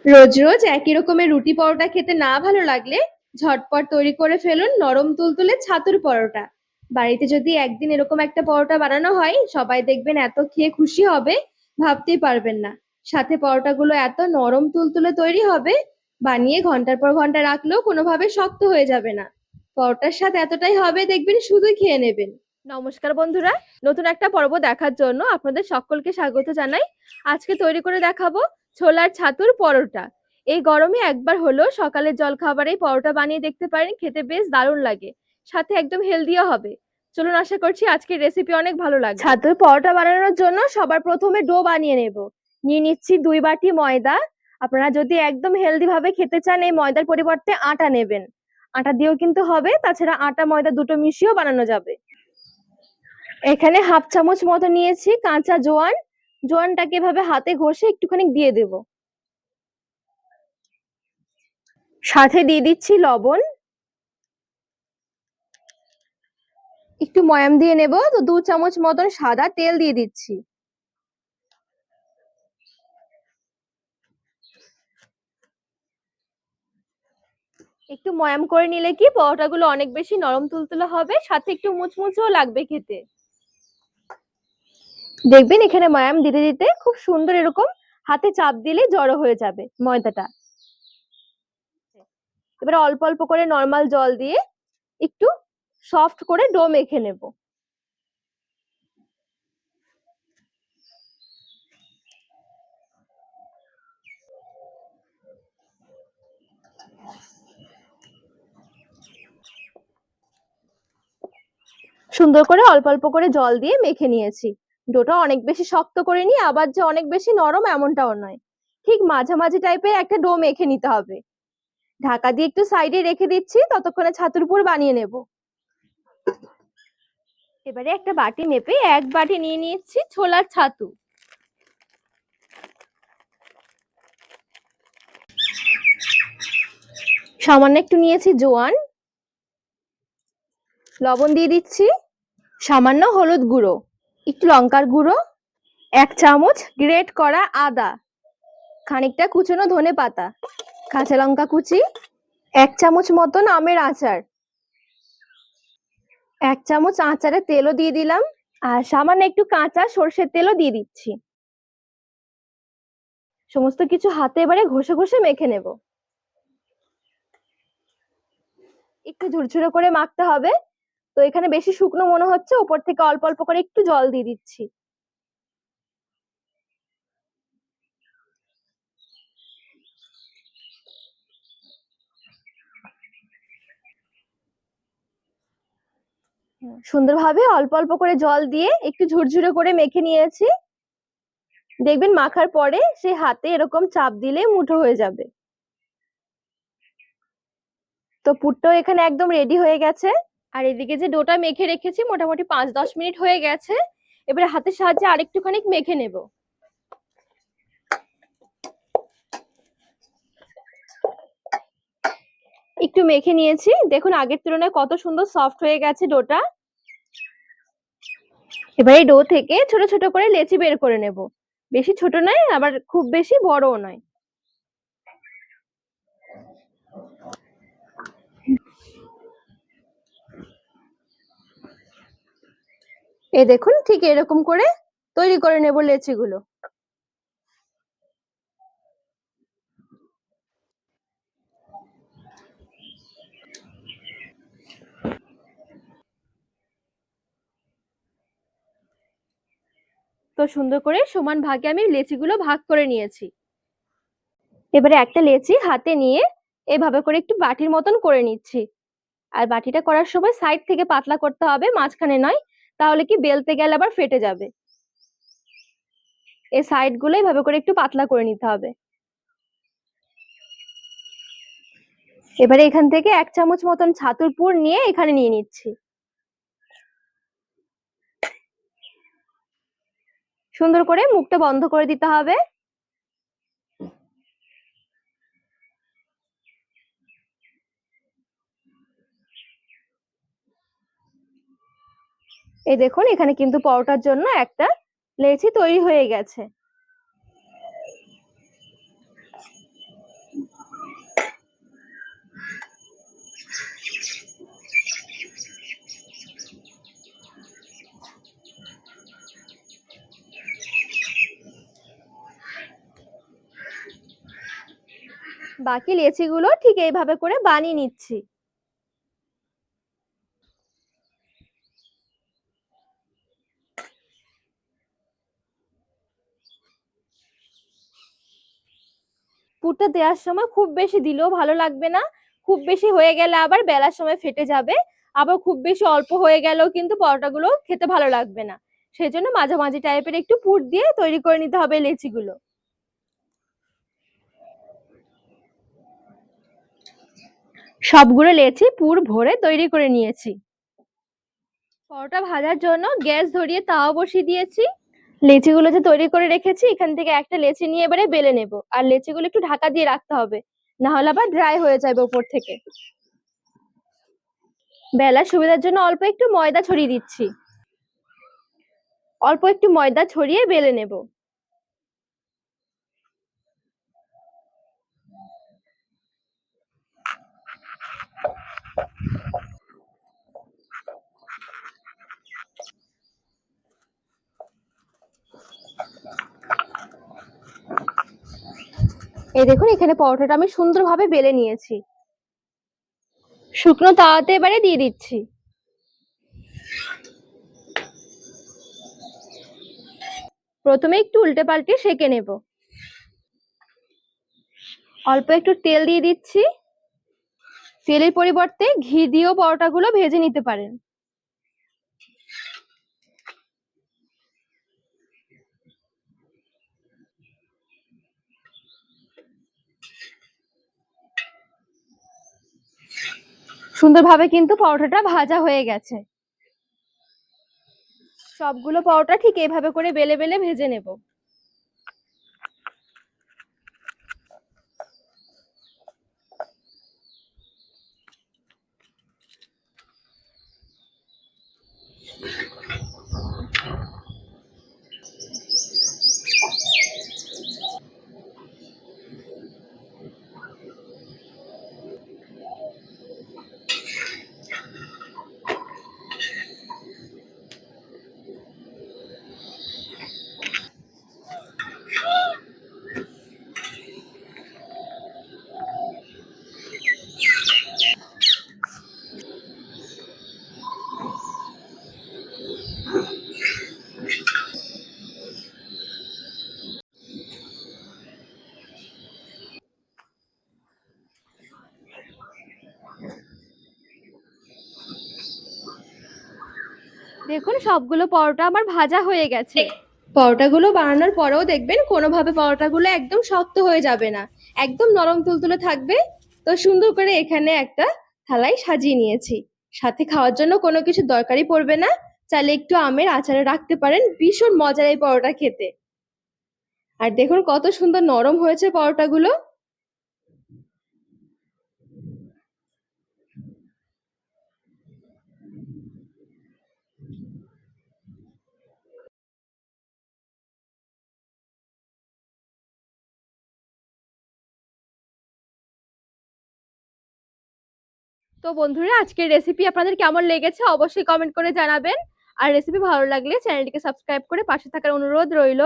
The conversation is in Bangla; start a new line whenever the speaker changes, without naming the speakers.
রোজ রোজ একই রকমের রুটি পরোটা খেতে না ভালো লাগলে ঝটপট তৈরি করে ফেলুন নরম তুলতুলে ছাতুর পরোটা। বাড়িতে যদি একদিন এরকম একটা পরোটা বানানো হয়, সবাই দেখবেন এত খেয়ে খুশি হবে, ভাবতেই পারবেন না। সাথে পরোটাগুলো এত নরম তুলতুলে তৈরি হবে, বানিয়ে ঘন্টার পর ঘন্টা রাখলেও কোনোভাবে শক্ত হয়ে যাবে না। পরোটার স্বাদ এতটাই হবে, দেখবেন শুধুই খেয়ে নেবেন। নমস্কার বন্ধুরা, নতুন একটা পর্ব দেখার জন্য আপনাদের সকলকে স্বাগত জানাই। আজকে তৈরি করে দেখাবো ছোলার ছাতুর পরোটা। এই গরমে একবার হলো সকালের জলখাবারে পরোটা বানিয়ে দেখতে পারেন, খেতে বেশ দারুণ লাগে, সাথে একদম হেলদিও হবে। চলুন, আশা করছি আজকের রেসিপি অনেক ভালো লাগবে। ছাতুর পরোটা বানানোর জন্য সবার প্রথমে ডো বানিয়ে নেব। নিয়ে নিচ্ছি 2 বাটি ময়দা। আপনারা যদি একদম হেলদি ভাবে খেতে চান, এই ময়দার পরিবর্তে আটা নেবেন। আটা দিয়েও কিন্তু হবে, তাছাড়া আটা ময়দা দুটো মিশিয়েও বানানো যাবে। এখানে হাফ চামচ মতো নিয়েছি কাঁচা জোয়ান। জোয়ানটাকে এভাবে হাতে ঘষে একটুখানি দিয়ে দেব। সাথে দিয়ে দিচ্ছি লবণ, একটু ময়াম দিয়ে নেব। তো 2 চামচ মতন সাদা তেল দিয়ে দিচ্ছি। একটু ময়াম করে নিলে কি পরোটাগুলো অনেক বেশি নরম তুলতুলে হবে, সাথে একটু মুচমুচেও লাগবে খেতে। দেখবেন এখানে ময়াম দিতে দিতে খুব সুন্দর এরকম হাতে চাপ দিলে জড়ো হয়ে যাবে ময়দাটা। এবার অল্প অল্প করে নরমাল জল দিয়ে একটু সফট করে ডো মেখে নেব। সুন্দর করে অল্প অল্প করে জল দিয়ে মেখে নিয়েছি। ডোটা অনেক বেশি শক্ত করে নিয়ে আবার যে অনেক বেশি নরম এমনটাও নয়, ঠিক মাঝামাঝি টাইপের একটা ডো মেখে নিতে হবে। ঢাকা দিয়ে একটু সাইডে রেখে দিচ্ছি, ততক্ষণে ছাতুর পুর বানিয়ে নেব। এবারে একটা বাটি মেপে 1 বাটি নিয়ে নিচ্ছি ছোলার ছাতু। সামান্য একটু নিয়েছি জোয়ান, লবণ দিয়ে দিচ্ছি, সামান্য হলুদ গুঁড়ো, একটু লঙ্কার গুঁড়ো, 1 চামচ গ্রেট করা আদা, খানিকটা কুচনো ধনে পাতা, কাঁচা লঙ্কা কুচি, 1 চামচ মতন আমের আচার, 1 চামচ আচারে তেলও দিয়ে দিলাম, আর সামান্য একটু কাঁচা সর্ষের তেলও দিয়ে দিচ্ছি। সমস্ত কিছু হাতে এবারে ঘষে ঘষে মেখে নেব। একটু ঝুরঝুরে করে মাখতে হবে। তো এখানে বেশি শুকনো মনে হচ্ছে, উপর থেকে অল্প অল্প করে একটু জল দিয়ে দিচ্ছি। সুন্দরভাবে অল্প অল্প করে জল দিয়ে একটু ঝুরঝুরে করে মেখে নিয়েছি। দেখবেন মাখার পরে সেই হাতে এরকম চাপ দিলে মুঠো হয়ে যাবে। তো পুরটাও এখানে একদম রেডি হয়ে গেছে। আর এদিকে যে ডোটা মেখে রেখেছি মোটামুটি 5-10 মিনিট হয়ে গেছে। এবারে হাতের সাহায্যে আরেকটুখানি মেখে নেব। একটু মেখে নিয়েছি, দেখুন আগের তুলনায় কত সুন্দর সফট হয়ে গেছে ডোটা। এবারে ডো থেকে ছোট ছোট করে লেচি বের করে নেব। বেশি ছোট নয়, আবার খুব বেশি বড়ও নয়। এই দেখুন, ঠিক এরকম করে তৈরি করে নেব লেচিগুলো। তো সুন্দর করে সমান ভাগে আমি লেচিগুলো ভাগ করে নিয়েছি। এবারে একটা লেচি হাতে নিয়ে এভাবে করে একটু বাটির মতন করে নিচ্ছি। আর বাটিটা করার সময় সাইড থেকে পাতলা করতে হবে, মাঝখানে নয়, তাহলে কি বেলতে গেলে আবার ফেটে যাবে। এই সাইড গুলো এভাবে করে একটু পাতলা করে নিতে হবে। এবারে এখান থেকে 1 চামচ মতন ছাতুর পুর নিয়ে এখানে নিয়ে নিচ্ছি। সুন্দর করে মুখটা বন্ধ করে দিতে হবে। এই দেখুন, এখানে কিন্তু পরোটার জন্য একটা লেচি তৈরি হয়ে গেছে। বাকি লেচিগুলো ঠিক এইভাবে করে বানিয়ে নিচ্ছি। পুরটা দেওয়ার সময় খুব বেশি দিলেও ভালো লাগবে না, খুব বেশি হয়ে গেলে আবার বেলার সময় ফেটে যাবে, আবার খুব বেশি অল্প হয়ে গেলেও কিন্তু পরোটাগুলো খেতে ভালো লাগবে না। সেই জন্য মাঝামাঝি টাইপের একটু পুর দিয়ে তৈরি করে নিতে হবে লেচিগুলো। সবগুলো লেচি পুর ভরে তৈরি করে নিয়েছি। পরোটা ভাজার জন্য গ্যাস ধরিয়ে তাওয়া বসিয়ে দিয়েছি। লেচিগুলো যে তৈরি করে রেখেছি এখান থেকে একটা লেচি নিয়ে এবারে বেলে নেব, আর লেচিগুলো একটু ঢাকা দিয়ে রাখতে হবে, না হলে আবার ড্রাই হয়ে যাবে উপর থেকে। বেলার সুবিধার জন্য অল্প একটু ময়দা ছড়িয়ে দিচ্ছি। অল্প একটু ময়দা ছড়িয়ে বেলে নেব। এই দেখুন এখানে পরোটাটা আমি সুন্দরভাবে বেলে নিয়েছি। শুকনো তাওয়াতে এবারে দিয়ে দিচ্ছি। প্রথমে একটু উল্টে পাল্টে সেঁকে নেব। অল্প একটু তেল দিয়ে দিচ্ছি। তেলের পরিবর্তে ঘি দিয়েও পরোটাগুলো ভেজে নিতে পারেন। সুন্দরভাবে কিন্তু পরোটাটা ভাজা হয়ে গেছে। সবগুলো পরোটা ঠিক এইভাবে করে বেলে বেলে ভেজে নেব। দেখুন সবগুলো পরোটা আমার ভাজা হয়ে গেছে। পরোটাগুলো বানানোর পরেও দেখবেন কোনোভাবে পরোটাগুলো একদম শক্ত হয়ে যাবে না, একদম নরম তুলতুলে থাকবে। তো সুন্দর করে এখানে একটা থালায় সাজিয়ে নিয়েছি। সাথে খাওয়ার জন্য কোনো কিছু দরকারই পড়বে না, চাইলে একটু আমের আচারে রাখতে পারেন। ভীষণ মজার এই পরোটা খেতে। আর দেখুন কত সুন্দর নরম হয়েছে পরোটাগুলো। তো বন্ধুরা আজকের রেসিপি আপনাদের কেমন লেগেছে অবশ্যই কমেন্ট করে জানাবেন। আর রেসিপি ভালো লাগলে চ্যানেলটিকে সাবস্ক্রাইব করে পাশে থাকার অনুরোধ রইল।